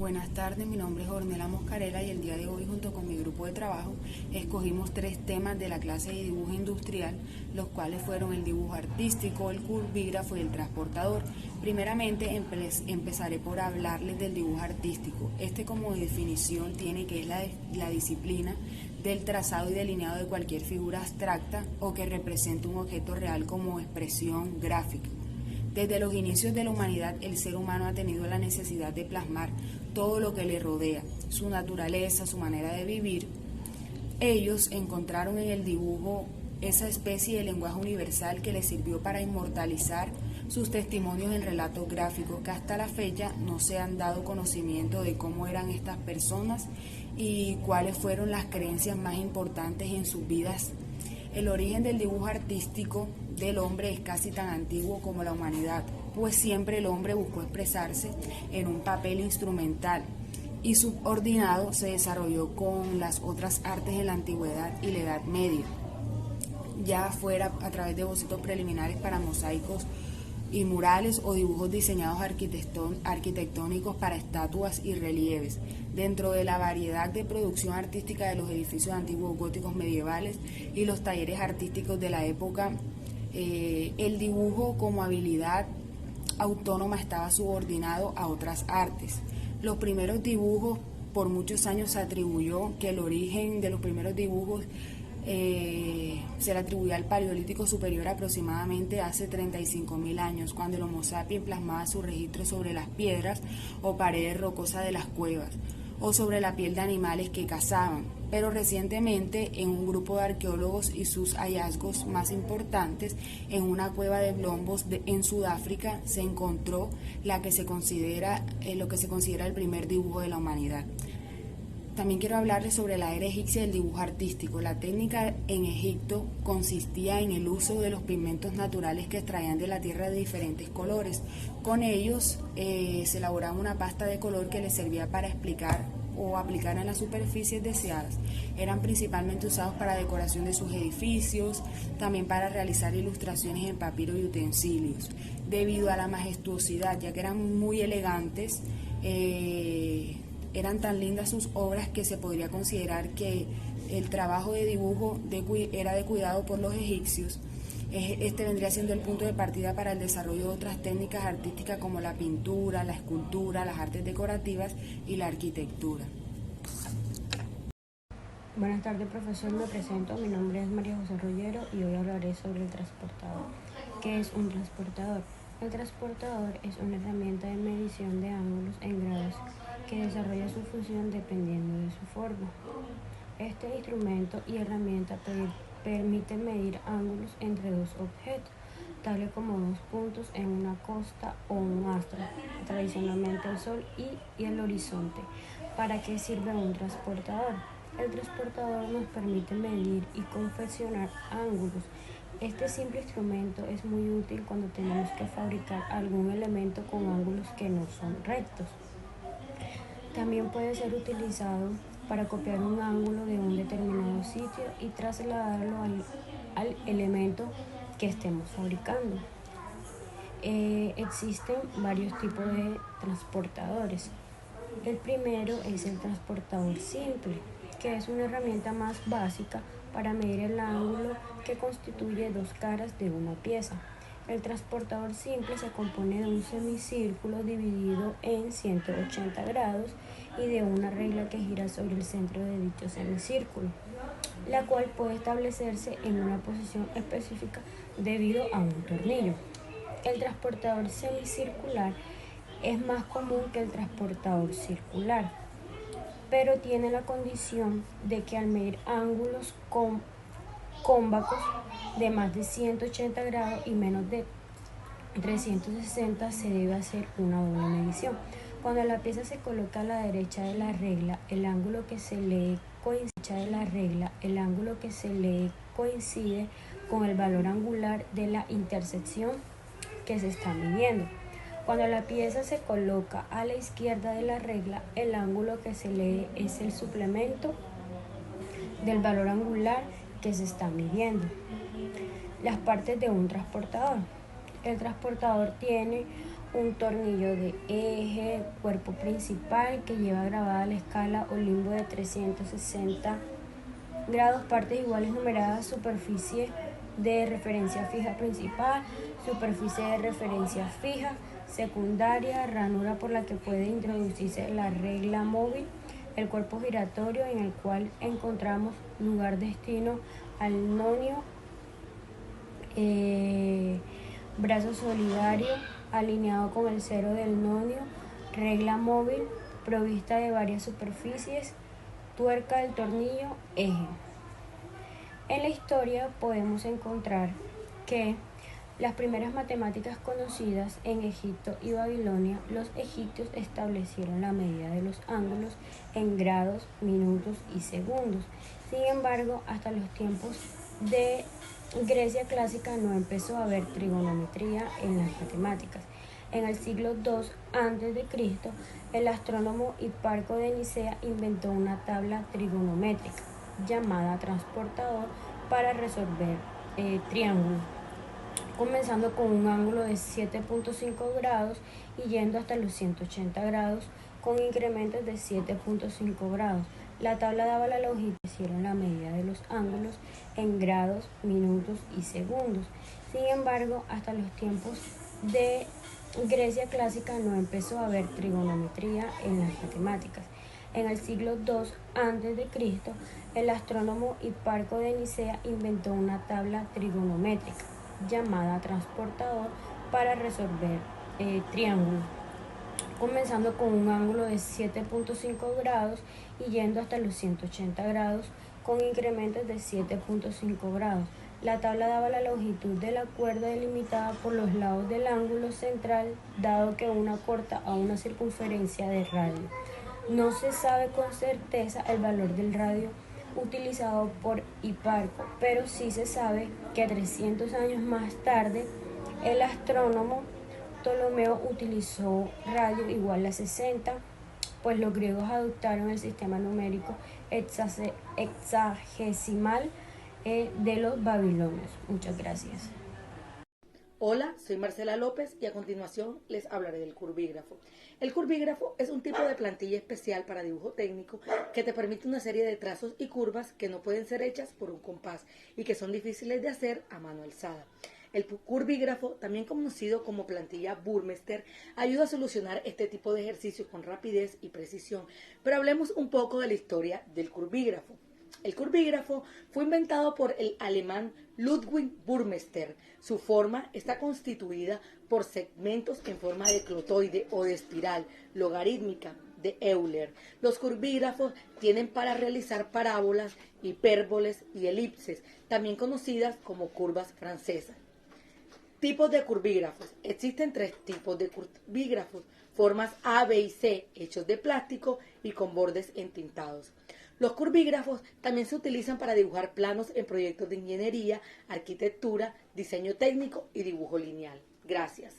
Buenas tardes, mi nombre es Ornella Moscarela y el día de hoy junto con mi grupo de trabajo escogimos 3 temas de la clase de dibujo industrial, los cuales fueron el dibujo artístico, el curvígrafo y el transportador. Primeramente empezaré por hablarles del dibujo artístico. Como definición tiene que es la disciplina del trazado y delineado de cualquier figura abstracta o que represente un objeto real como expresión gráfica. Desde los inicios de la humanidad, el ser humano ha tenido la necesidad de plasmar todo lo que le rodea, su naturaleza, su manera de vivir. Ellos encontraron en el dibujo esa especie de lenguaje universal que les sirvió para inmortalizar sus testimonios en relatos gráficos, que hasta la fecha no se han dado conocimiento de cómo eran estas personas y cuáles fueron las creencias más importantes en sus vidas. El origen del dibujo artístico del hombre es casi tan antiguo como la humanidad, pues siempre el hombre buscó expresarse en un papel instrumental y subordinado se desarrolló con las otras artes en la antigüedad y la Edad Media, ya fuera a través de bocetos preliminares para mosaicos y murales o dibujos diseñados arquitectónicos para estatuas y relieves. Dentro de la variedad de producción artística de los edificios antiguos góticos medievales y los talleres artísticos de la época, el dibujo como habilidad autónoma estaba subordinado a otras artes. Los primeros dibujos, por muchos años se atribuyó que el origen de los primeros dibujos se le atribuía al Paleolítico Superior, aproximadamente hace 35.000 años, cuando el Homo sapiens plasmaba su registro sobre las piedras o paredes rocosas de las cuevas o sobre la piel de animales que cazaban. Pero recientemente, en un grupo de arqueólogos y sus hallazgos más importantes, en una cueva de Blombos en Sudáfrica se encontró lo que se considera el primer dibujo de la humanidad. También quiero hablarles sobre la era egipcia del dibujo artístico. La técnica en Egipto consistía en el uso de los pigmentos naturales que extraían de la tierra de diferentes colores. Con ellos se elaboraba una pasta de color que les servía para explicar o aplicar en las superficies deseadas. Eran principalmente usados para decoración de sus edificios, también para realizar ilustraciones en papiro y utensilios. Debido a la majestuosidad, ya que eran muy elegantes, eran tan lindas sus obras que se podría considerar que el trabajo de dibujo era de cuidado por los egipcios. Este vendría siendo el punto de partida para el desarrollo de otras técnicas artísticas como la pintura, la escultura, las artes decorativas y la arquitectura. Buenas tardes, profesor. Me presento. Mi nombre es María José Rollero y hoy hablaré sobre el transportador. ¿Qué es un transportador? El transportador es una herramienta de medición de ángulos en grados que desarrolla su función dependiendo de su forma. Este instrumento y herramienta permite medir ángulos entre dos objetos, tales como 2 puntos en una costa o un astro, tradicionalmente el Sol y el horizonte. ¿Para qué sirve un transportador? El transportador nos permite medir y confeccionar ángulos. Este simple instrumento es muy útil cuando tenemos que fabricar algún elemento con ángulos que no son rectos. También puede ser utilizado para copiar un ángulo de un determinado sitio y trasladarlo al elemento que estemos fabricando. Existen varios tipos de transportadores. El primero es el transportador simple, que es una herramienta más básica para medir el ángulo que constituye 2 caras de una pieza. El transportador simple se compone de un semicírculo dividido en 180 grados y de una regla que gira sobre el centro de dicho semicírculo, la cual puede establecerse en una posición específica debido a un tornillo. El transportador semicircular es más común que el transportador circular, pero tiene la condición de que al medir ángulos cóncavos de más de 180 grados y menos de 360 se debe hacer una doble medición. Cuando la pieza se coloca a la derecha de la regla, el ángulo que se lee coincide con el valor angular de la intersección que se está midiendo. Cuando la pieza se coloca a la izquierda de la regla, el ángulo que se lee es el suplemento del valor angular que se está midiendo. Las partes de un transportador. El transportador tiene un tornillo de eje, cuerpo principal que lleva grabada la escala o limbo de 360 grados, partes iguales numeradas, superficie de referencia fija principal, superficie de referencia fija secundaria, ranura por la que puede introducirse la regla móvil, el cuerpo giratorio en el cual encontramos lugar destino al nonio, brazo solidario alineado con el cero del nonio, regla móvil provista de varias superficies, tuerca del tornillo, eje. En la historia podemos encontrar que las primeras matemáticas conocidas en Egipto y Babilonia, los egipcios establecieron la medida de los ángulos en grados, minutos y segundos. Sin embargo, hasta los tiempos de Grecia clásica no empezó a haber trigonometría en las matemáticas. En el siglo II a.C., el astrónomo Hiparco de Nicea inventó una tabla trigonométrica llamada transportador para resolver triángulos, comenzando con un ángulo de 7.5 grados y yendo hasta los 180 grados con incrementos de 7.5 grados. La tabla daba la longitud, hicieron la medida de los ángulos en grados, minutos y segundos. Sin embargo, hasta los tiempos de Grecia clásica no empezó a haber trigonometría en las matemáticas. En el siglo II a.C., el astrónomo Hiparco de Nicea inventó una tabla trigonométrica llamada transportador para resolver triángulos, comenzando con un ángulo de 7.5 grados y yendo hasta los 180 grados con incrementos de 7.5 grados. La tabla daba la longitud de la cuerda delimitada por los lados del ángulo central, dado que una corta a una circunferencia de radio. No se sabe con certeza el valor del radio utilizado por Hiparco, pero sí se sabe que 300 años más tarde el astrónomo Ptolomeo utilizó radio igual a 60, pues los griegos adoptaron el sistema numérico hexagesimal de los babilonios. Muchas gracias. Hola, soy Marcela López y a continuación les hablaré del curbígrafo. El curbígrafo es un tipo de plantilla especial para dibujo técnico que te permite una serie de trazos y curvas que no pueden ser hechas por un compás y que son difíciles de hacer a mano alzada. El curbígrafo, también conocido como plantilla Burmester, ayuda a solucionar este tipo de ejercicios con rapidez y precisión. Pero hablemos un poco de la historia del curbígrafo. El curbígrafo fue inventado por el alemán Ludwig Burmester. Su forma está constituida por segmentos en forma de clotoide o de espiral logarítmica de Euler. Los curbígrafos tienen para realizar parábolas, hipérboles y elipses, también conocidas como curvas francesas. Tipos de curbígrafos. Existen 3 tipos de curbígrafos: formas A, B y C, hechos de plástico y con bordes entintados. Los curbígrafos también se utilizan para dibujar planos en proyectos de ingeniería, arquitectura, diseño técnico y dibujo lineal. Gracias.